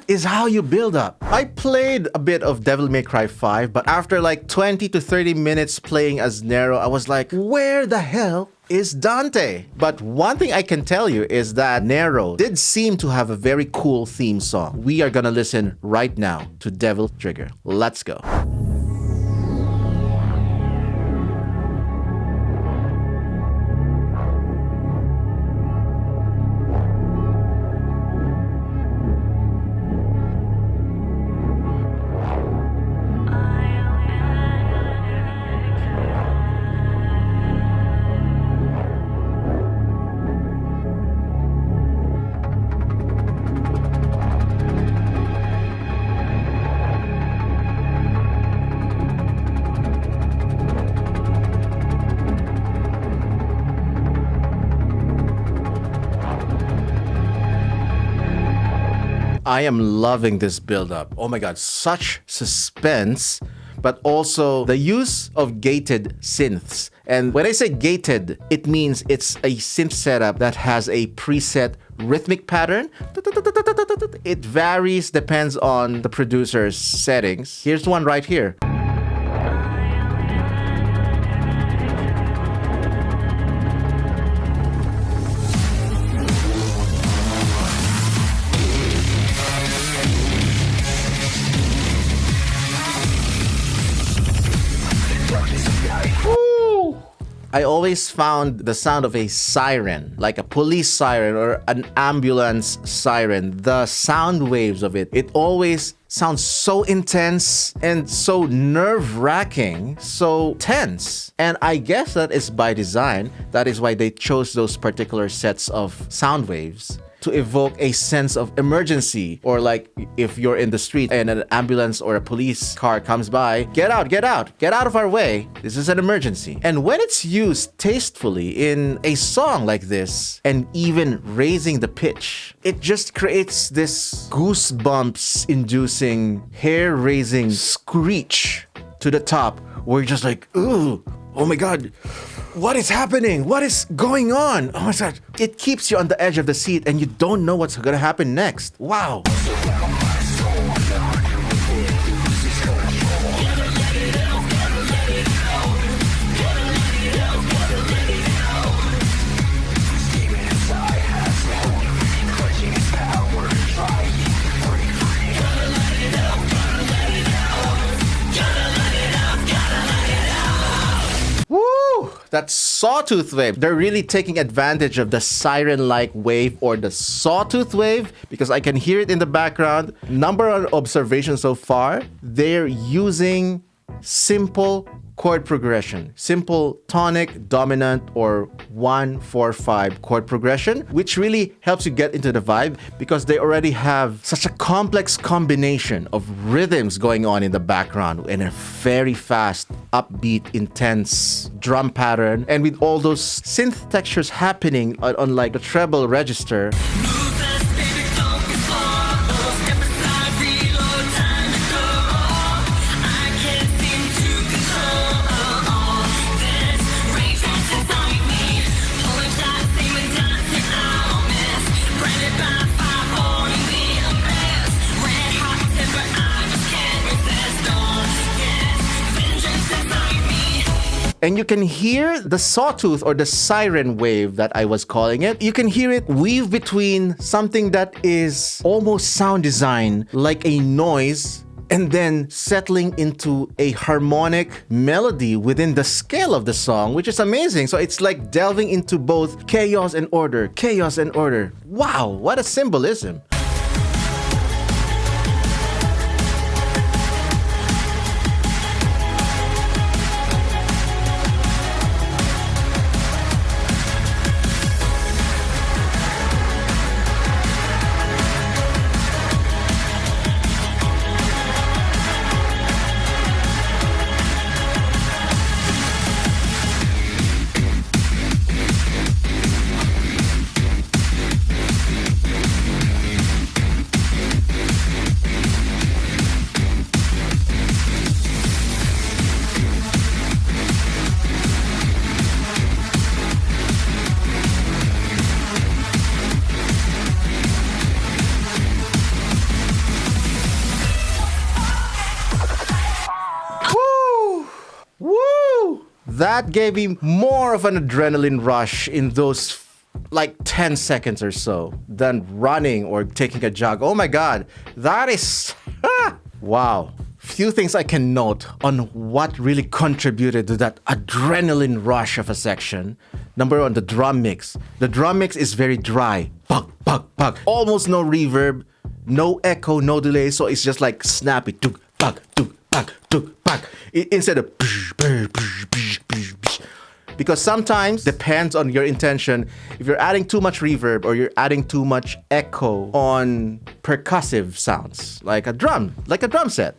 is how you build up. I played a bit of Devil May Cry 5, but after like 20 to 30 minutes playing as Nero, I was like, where the hell is Dante? But one thing I can tell you is that Nero did seem to have a very cool theme song. We are gonna listen right now to Devil Trigger. Let's go. I am loving this build-up. Oh my god, such suspense, but also the use of gated synths. And when I say gated, it means it's a synth setup that has a preset rhythmic pattern. It varies, depends on the producer's settings. Here's one right here. I always found the sound of a siren, like a police siren or an ambulance siren, the sound waves of it, it always sounds so intense and so nerve-wracking, so tense. And I guess that is by design. That is why they chose those particular sets of sound waves to evoke a sense of emergency, or like if you're in the street and an ambulance or a police car comes by, get out, get out, get out of our way. This is an emergency. And when it's used tastefully in a song like this, and even raising the pitch, it just creates this goosebumps inducing, hair-raising screech to the top, where you're just like, ooh, oh my god, what is happening? What is going on? Oh my god. It keeps you on the edge of the seat and you don't know what's gonna happen next. Wow. That sawtooth wave, they're really taking advantage of the siren-like wave or the sawtooth wave, because I can hear it in the background. Number one observation so far, they're using simple chord progression, simple tonic, dominant, or 1-4-5 chord progression, which really helps you get into the vibe because they already have such a complex combination of rhythms going on in the background and a very fast, upbeat, intense drum pattern, and with all those synth textures happening on like the treble register. And you can hear the sawtooth or the siren wave that I was calling it. You can hear it weave between something that is almost sound design, like a noise, and then settling into a harmonic melody within the scale of the song, which is amazing. So it's like delving into both chaos and order, chaos and order. Wow, what a symbolism. that gave me more of an adrenaline rush in those like 10 seconds or so than running or taking a jog. Oh my God, that is wow. Few things I can note on what really contributed to that adrenaline rush of a section. Number one, the drum mix. The drum mix is very dry. Bug, bug, bug. Almost no reverb, no echo, no delay. So it's just like snappy. Tuk, bug, tuk, bug, tuk, bug. Instead of because sometimes depends on your intention. If you're adding too much reverb or you're adding too much echo on percussive sounds, like a drum set,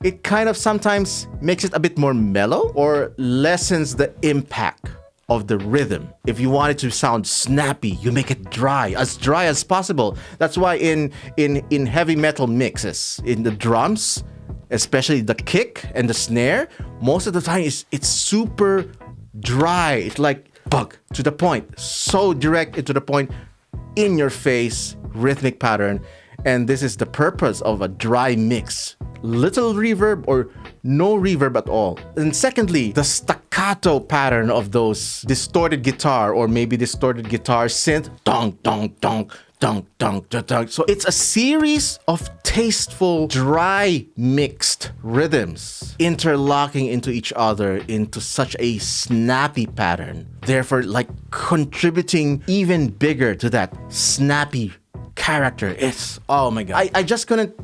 it kind of sometimes makes it a bit more mellow or lessens the impact of the rhythm. If you want it to sound snappy, you make it dry as possible. That's why in heavy metal mixes, in the drums, especially the kick and the snare, most of the time it's super dry. It's like bug to the point, so direct and to the point, in your face rhythmic pattern. And this is the purpose of a dry mix. Little reverb or no reverb at all. And secondly, the staccato pattern of those distorted guitar or maybe distorted guitar synth. Dong, dong, dong, dong, dong, dong, dong. So it's a series of tasteful, dry, mixed rhythms interlocking into each other into such a snappy pattern. Therefore, like contributing even bigger to that snappy character. It's, oh my God. I just couldn't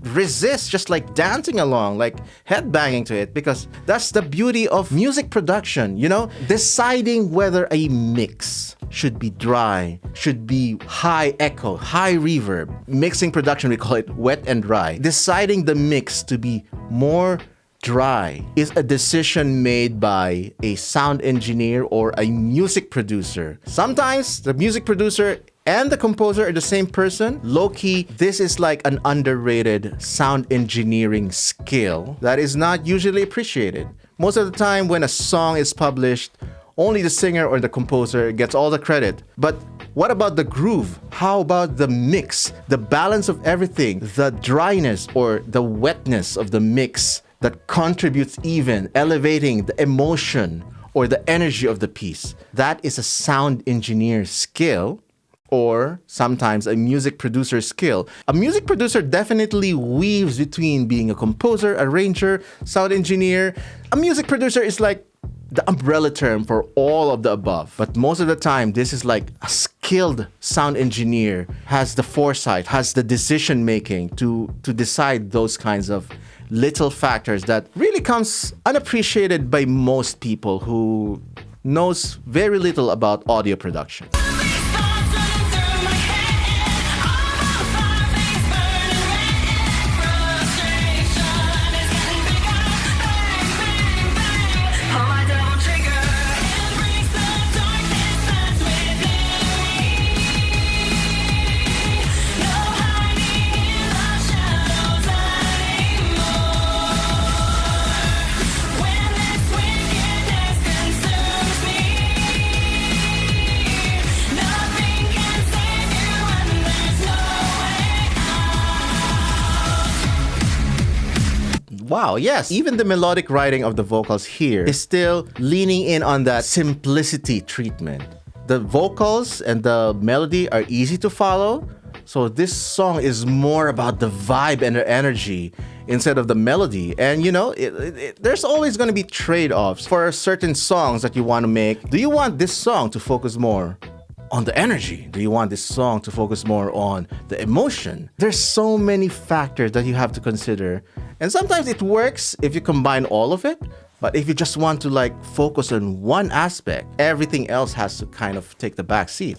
resist just like dancing along, like headbanging to it, because that's the beauty of music production, you know? Deciding whether a mix should be dry, should be high echo, high reverb. Mixing production, we call it wet and dry. Deciding the mix to be more dry is a decision made by a sound engineer or a music producer. Sometimes the music producer and the composer are the same person. Low-key, this is like an underrated sound engineering skill that is not usually appreciated. Most of the time when a song is published, only the singer or the composer gets all the credit. But what about the groove? How about the mix, the balance of everything, the dryness or the wetness of the mix that contributes even elevating the emotion or the energy of the piece? That is a sound engineer skill, or sometimes a music producer skill. A music producer definitely weaves between being a composer, arranger, sound engineer. A music producer is like the umbrella term for all of the above. But most of the time, this is like a skilled sound engineer has the foresight, has the decision making to decide those kinds of little factors that really comes unappreciated by most people who knows very little about audio production. Wow, yes, even the melodic writing of the vocals here is still leaning in on that simplicity treatment. The vocals and the melody are easy to follow, so this song is more about the vibe and the energy instead of the melody. And you know, there's always going to be trade-offs for certain songs that you want to make. Do you want this song to focus more on the energy? Do you want this song to focus more on the emotion? There's so many factors that you have to consider. And sometimes it works if you combine all of it. But if you just want to like focus on one aspect, everything else has to kind of take the back seat.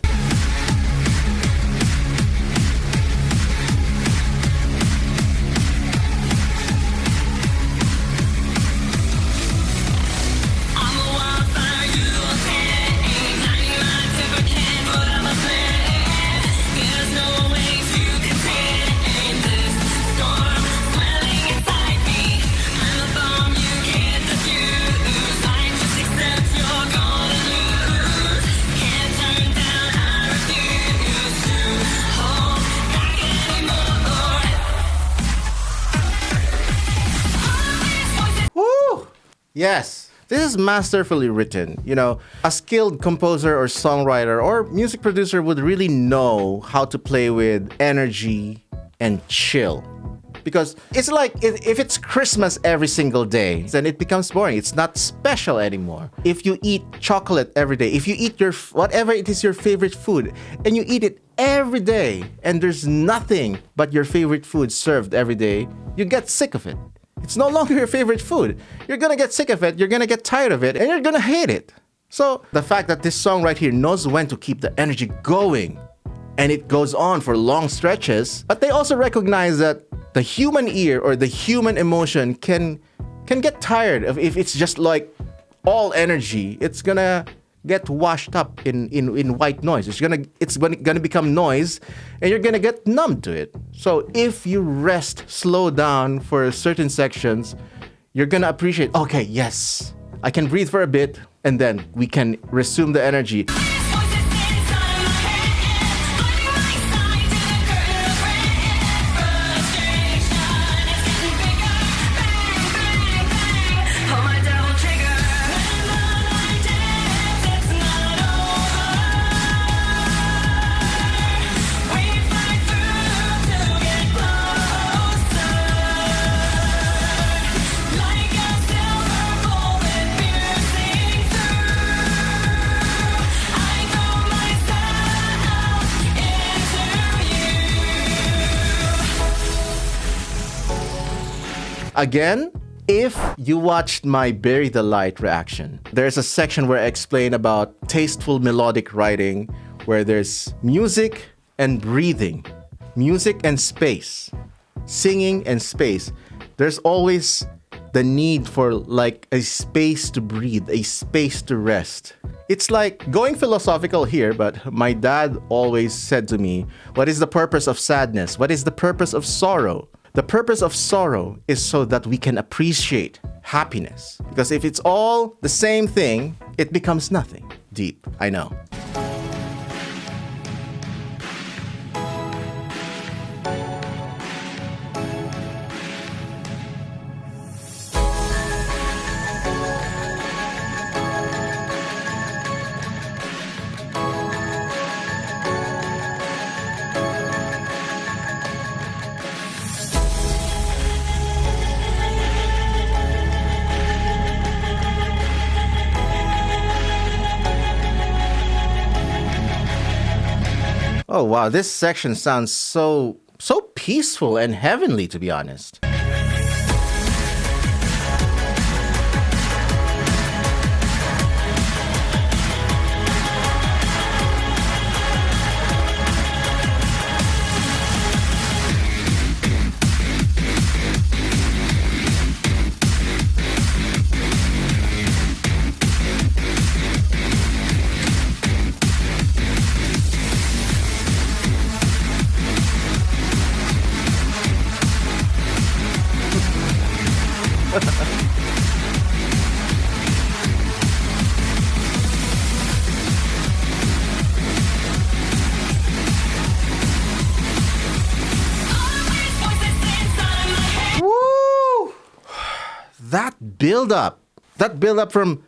Yes, This is masterfully written. You know, a skilled composer or songwriter or music producer would really know how to play with energy and chill. Because it's like if it's Christmas every single day, then it becomes boring. It's not special anymore. If you eat chocolate every day, if you eat your whatever it is your favorite food, and you eat it every day, and there's nothing but your favorite food served every day, you get sick of it. It's no longer your favorite food. You're gonna get sick of it, you're gonna get tired of it, and you're gonna hate it. So the fact that this song right here knows when to keep the energy going, and it goes on for long stretches, but they also recognize that the human ear or the human emotion can get tired of if it's just like all energy. It's gonna get washed up in white noise. It's gonna become noise, and you're gonna get numb to it. So if you rest, slow down for certain sections, you're gonna appreciate, okay, yes, I can breathe for a bit, and then we can resume the energy. Again, if you watched my Bury the Light reaction, there's a section where I explain about tasteful melodic writing, where there's music and breathing, music and space, singing and space. There's always the need for like a space to breathe, a space to rest. It's like going philosophical here, but my dad always said to me, what is the purpose of sadness? What is the purpose of sorrow? The purpose of sorrow is so that we can appreciate happiness. Because if it's all the same thing, it becomes nothing. Deep, I know. Oh wow, this section sounds so peaceful and heavenly, to be honest. That build up from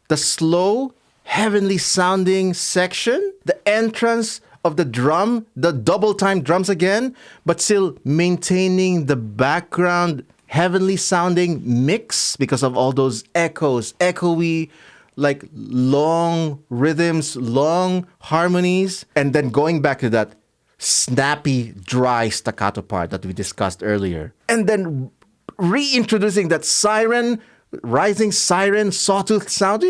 the slow, heavenly sounding section, the entrance of the drum, the double time drums again, but still maintaining the background heavenly sounding mix because of all those echoes, echoey, like long rhythms, long harmonies, and then going back to that snappy, dry staccato part that we discussed earlier. And then reintroducing that siren, rising siren, sawtooth sounding.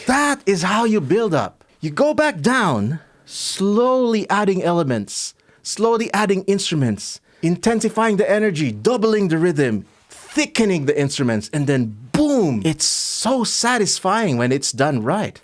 That is how you build up. You go back down, slowly adding elements, slowly adding instruments, intensifying the energy, doubling the rhythm, thickening the instruments, and then boom! It's so satisfying when it's done right.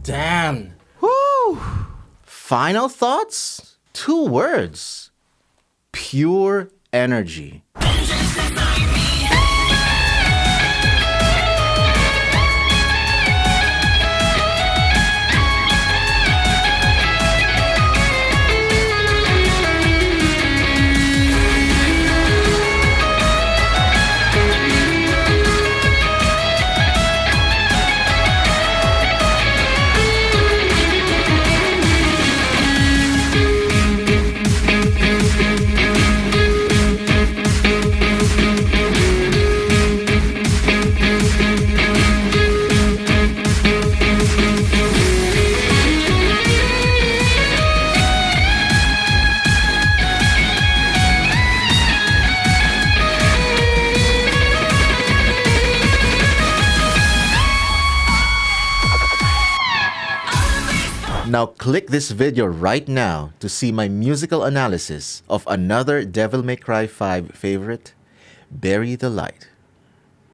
Damn. Whew. Final thoughts? 2 words. Pure energy. Now click this video right now to see my musical analysis of another Devil May Cry 5 favorite, Bury the Light.